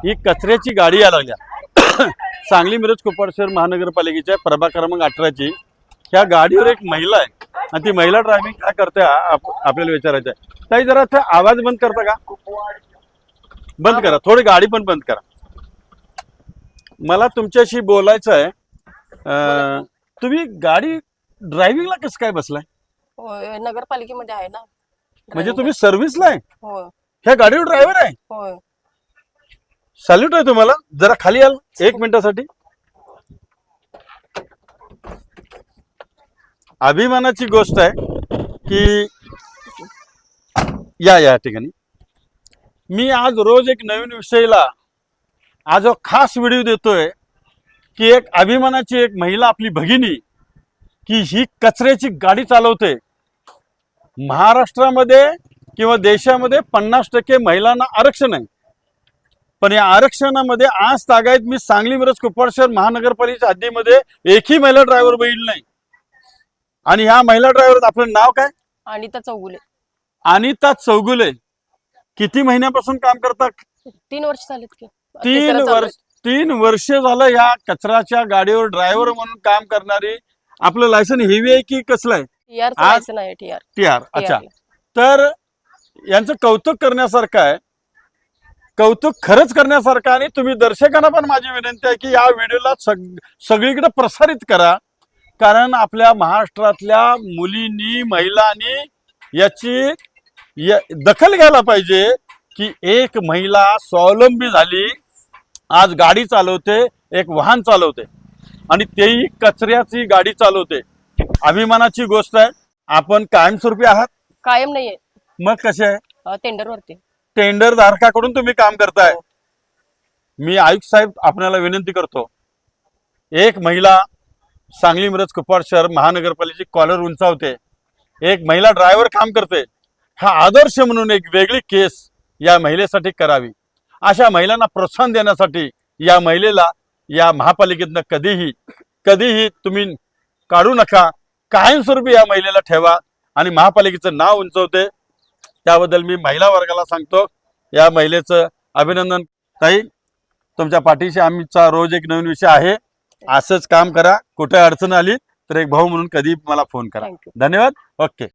ही कचऱ्याची गाडी यायला लागल्या सांगली मिरज कोपरगाव शहर महानगरपालिकेच्या प्रभाग क्रमांक 18ची ह्या गाडीवर एक महिला आहे आणि ती महिला ड्रायव्हिंग काय करते आपल्याला विचारायचं आहे. ताई जरा ते आवाज बंद करता का? बंद करा, थोडी गाडी पण बंद करा. मला तुमच्याशी बोलायचं आहे. तुम्ही गाडी ड्रायव्हिंगला कसं काय बसलाय? होय, नगरपालिकेमध्ये आहे ना. म्हणजे तुम्ही सर्व्हिसला आहे? होय ह्या गाडीवर ड्रायव्हर आहे? होय. सॅल्यूट आहे तुम्हाला. जरा खाली याल 1 मिनिटासाठी. अभिमानाची गोष्ट आहे की या ठिकाणी मी आज रोज एक नवीन विषयाला आज खास व्हिडिओ देतोय की एक अभिमानाची एक महिला आपली भगिनी की ही कचऱ्याची गाडी चालवते. महाराष्ट्रामध्ये किंवा देशामध्ये 50% महिलांना आरक्षण आहे, पण या आरक्षणामध्ये आज तागायत मी सांगली मिरज कोपरगाव शहर महानगरपालिकेच्या हद्दीमध्ये एकही महिला ड्रायव्हर बघितलं नाही. आणि ह्या महिला ड्रायव्हर आपलं नाव काय? अनिता चौगुले. अनिता चौगुले. किती महिन्यापासून काम करतात? 3 वर्ष झालीत की. 3 वर्ष झालं या कचऱ्याच्या गाडीवर ड्रायव्हर म्हणून काम करणारी. आपलं लायसन हेवी आहे की कसलं आहे? टीआर. अच्छा. तर यांचं कौतुक करण्यासारखं आहे, कौतुक खरंच करण्यासारखं. आणि तुम्ही दर्शकांना पण माझी विनंती आहे की या व्हिडिओला सगळीकडे प्रसारित करा, कारण आपल्या महाराष्ट्रातल्या मुलींनी महिलांनी याची दखल घ्यायला पाहिजे की एक महिला स्वावलंबी झाली, आज गाडी चालवते, एक वाहन चालवते आणि तेही कचऱ्याची गाडी चालवते. अभिमानाची गोष्ट आहे. आपण कायमस्वरूपी आहात? कायम नाहीये. मग कसे आहे? टेंडरवरती. टेंडर धारकाकडून तुम्ही काम करताय. मी आयुक्त साहेब आपल्याला विनंती करतो, एक महिला सांगली मिरज कोपरगाव शहर महानगरपालिकेची कॉलर उंचावते, एक महिला ड्रायव्हर काम करते, हा आदर्श म्हणून एक वेगळी केस या महिलेसाठी करावी. अशा महिलांना प्रोत्साहन देण्यासाठी या महिलेला या महापालिकेतनं कधीही तुम्ही काढू नका. कायमस्वरूपी या महिलेला ठेवा आणि महापालिकेचं नाव उंचवते. त्याबद्दल मी महिला वर्गाला सांगतो, या महिलेचं अभिनंदन. ताई, तुमच्या पाठीशी आमचा रोज एक नवीन विषय आहे. असंच काम करा. कुठे अडचण आली तर एक भाऊ म्हणून कधी मला फोन करा. धन्यवाद. ओके.